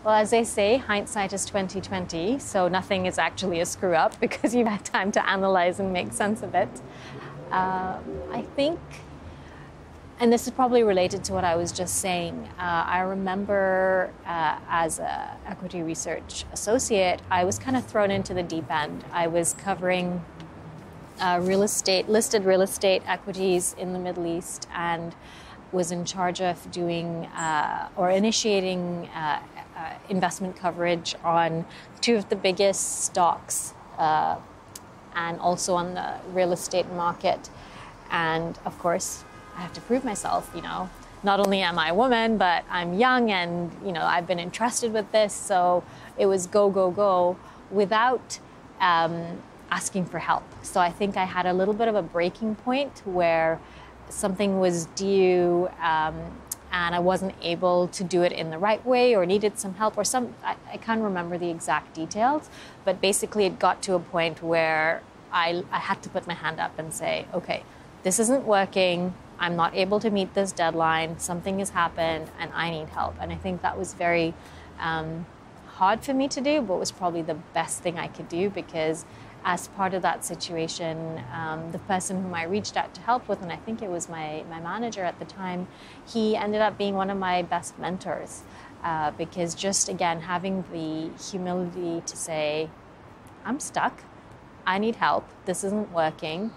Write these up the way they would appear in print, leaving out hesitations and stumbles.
Well, as they say, hindsight is 20/20, so nothing is actually a screw up because you've had time to analyze and make sense of it. I think, and this is probably related to what I was just saying, I remember as an equity research associate, I was kind of thrown into the deep end. I was covering listed real estate equities in the Middle East, and was in charge of doing or initiating investment coverage on two of the biggest stocks and also on the real estate market. And of course, I have to prove myself, Not only am I a woman, but I'm young and, I've been entrusted with this. So it was go, go, go without asking for help. So I think I had a little bit of a breaking point where something was due and I wasn't able to do it in the right way or needed some help or I can't remember the exact details, but basically it got to a point where I had to put my hand up and say, okay, this isn't working. I'm not able to meet this deadline. Something has happened and I need help. And I think that was very hard for me to do, but was probably the best thing I could do because as part of that situation, the person whom I reached out to help with, and I think it was my manager at the time, he ended up being one of my best mentors because just, again, having the humility to say, I'm stuck, I need help, this isn't working,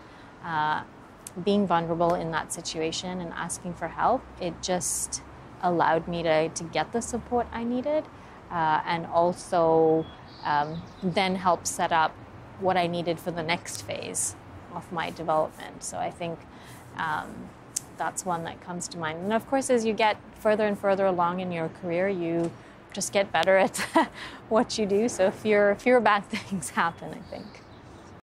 being vulnerable in that situation and asking for help, it just allowed me to get the support I needed and also then help set up what I needed for the next phase of my development. So I think that's one that comes to mind. And of course, as you get further and further along in your career, you just get better at what you do. So fewer bad things happen, I think.